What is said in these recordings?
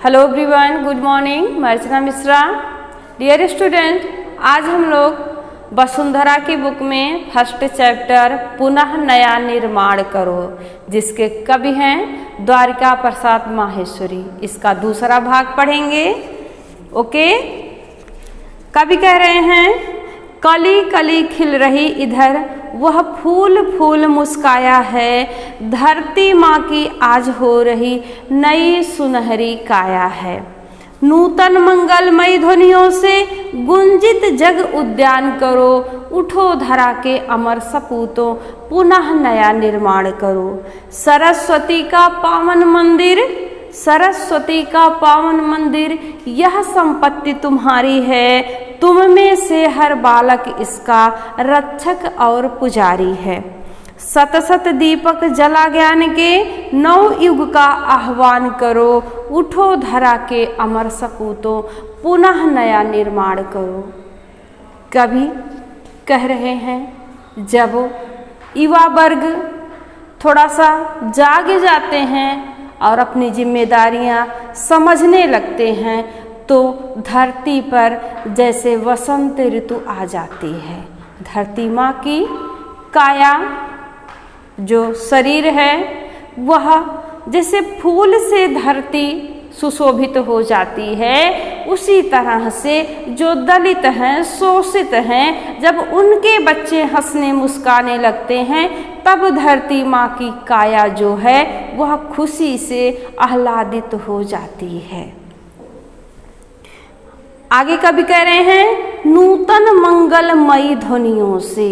Hello everyone, good morning. मैं Archana Mishra. Dear student, आज हम लोग वसुंधरा की बुक में फर्स्ट चैप्टर पुनः नया निर्माण करो, जिसके कवि हैं द्वारिका प्रसाद माहेश्वरी, इसका दूसरा भाग पढ़ेंगे। ओके। कवि कह रहे हैं, कली कली खिल रही इधर वह फूल फूल मुस्काया है, धरती माँ की आज हो रही नई सुनहरी काया है। नूतन मंगलमयी ध्वनियों से गुंजित जग उद्यान करो, उठो धरा के अमर सपूतों पुनः नया निर्माण करो। सरस्वती का पावन मंदिर, सरस्वती का पावन मंदिर यह संपत्ति तुम्हारी है, तुम में से हर बालक इसका रक्षक और पुजारी है। सत सत दीपक जला ज्ञान के नव युग का आह्वान करो, उठो धरा के अमर सपूतों पुनः नया निर्माण करो। कवि कह रहे हैं, जब युवा वर्ग थोड़ा सा जाग जाते हैं और अपनी जिम्मेदारियां समझने लगते हैं तो धरती पर जैसे वसंत ऋतु आ जाती है। धरती माँ की काया, जो शरीर है, वह जैसे फूल से धरती सुशोभित हो जाती है, उसी तरह से जो दलित हैं, शोषित हैं, जब उनके बच्चे हंसने मुस्काने लगते हैं तब धरती माँ की काया जो है वह खुशी से आह्लादित हो जाती है। आगे कवि कह रहे हैं, नूतन मंगलमयी ध्वनियों से,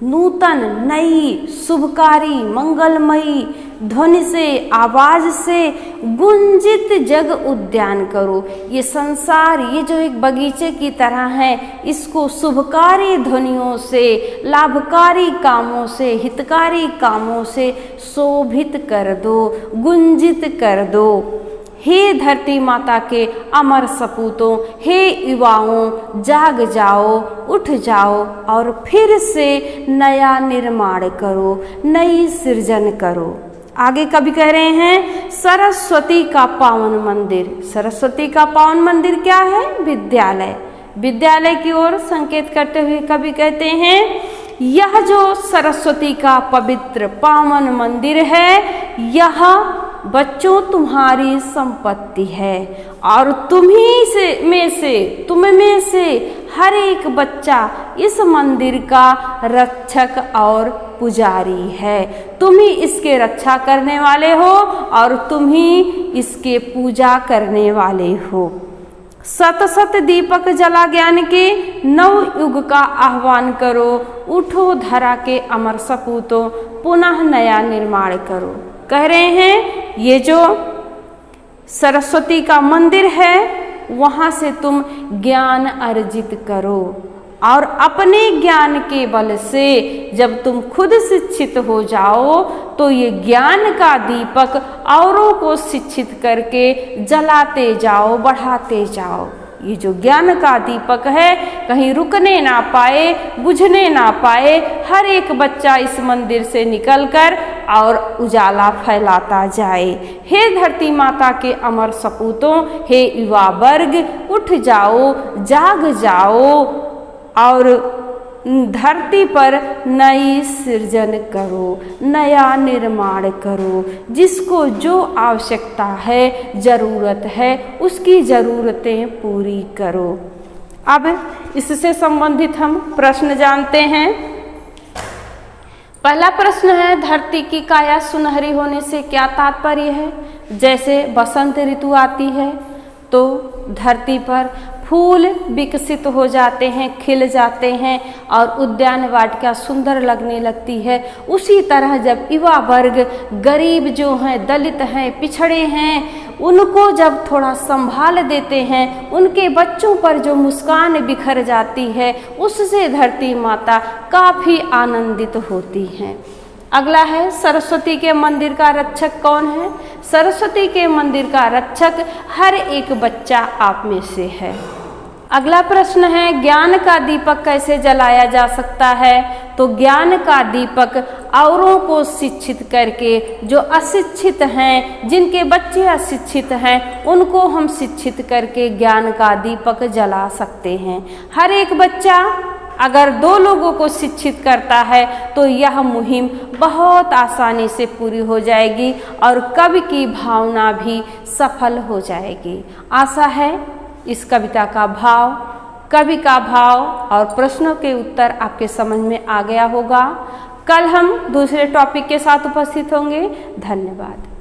नूतन नई शुभकारी मंगलमयी ध्वनि से, आवाज से गुंजित जग उद्यान करो। ये संसार, ये जो एक बगीचे की तरह है, इसको शुभकारी ध्वनियों से, लाभकारी कामों से, हितकारी कामों से शोभित कर दो, गुंजित कर दो। हे धरती माता के अमर सपूतों, हे युवाओं, जाग जाओ, उठ जाओ और फिर से नया निर्माण करो, नई सृजन करो। आगे कवि कह रहे हैं, सरस्वती का पावन मंदिर। सरस्वती का पावन मंदिर क्या है? विद्यालय। विद्यालय की ओर संकेत करते हुए कवि कहते हैं, यह जो सरस्वती का पवित्र पावन मंदिर है, यह बच्चों तुम्हारी संपत्ति है और तुम में से हर एक बच्चा इस मंदिर का रक्षक और पुजारी है। तुम ही इसके रक्षा करने वाले हो और तुम ही इसके पूजा करने वाले हो। सत सत दीपक जला ज्ञान के नव युग का आह्वान करो, उठो धरा के अमर सपूतों पुनः नया निर्माण करो। कह रहे हैं, ये जो सरस्वती का मंदिर है वहाँ से तुम ज्ञान अर्जित करो और अपने ज्ञान के बल से जब तुम खुद शिक्षित हो जाओ तो ये ज्ञान का दीपक औरों को शिक्षित करके जलाते जाओ, बढ़ाते जाओ। ये जो ज्ञान का दीपक है कहीं रुकने ना पाए, बुझने ना पाए, हर एक बच्चा इस मंदिर से निकलकर और उजाला फैलाता जाए। हे धरती माता के अमर सपूतों, हे युवा वर्ग, उठ जाओ, जाग जाओ और धरती पर नई सृजन करो, नया निर्माण करो। जिसको जो आवश्यकता है, जरूरत है, उसकी जरूरतें पूरी करो। अब इससे संबंधित हम प्रश्न जानते हैं। पहला प्रश्न है, धरती की काया सुनहरी होने से क्या तात्पर्य है? जैसे बसंत ऋतु आती है तो धरती पर फूल विकसित हो जाते हैं, खिल जाते हैं और उद्यान वाटिका सुंदर लगने लगती है। उसी तरह जब युवा वर्ग, गरीब जो हैं, दलित हैं, पिछड़े हैं, उनको जब थोड़ा संभाल देते हैं, उनके बच्चों पर जो मुस्कान बिखर जाती है, उससे धरती माता काफ़ी आनंदित होती हैं। अगला है, सरस्वती के मंदिर का रक्षक कौन है? सरस्वती के मंदिर का रक्षक हर एक बच्चा आप में से है। अगला प्रश्न है, ज्ञान का दीपक कैसे जलाया जा सकता है? तो ज्ञान का दीपक औरों को शिक्षित करके, जो अशिक्षित हैं, जिनके बच्चे अशिक्षित हैं, उनको हम शिक्षित करके ज्ञान का दीपक जला सकते हैं। हर एक बच्चा अगर 2 लोगों को शिक्षित करता है तो यह मुहिम बहुत आसानी से पूरी हो जाएगी और कवि की भावना भी सफल हो जाएगी। आशा है इस कविता का भाव, कवि का भाव और प्रश्नों के उत्तर आपके समझ में आ गया होगा। कल हम दूसरे टॉपिक के साथ उपस्थित होंगे। धन्यवाद।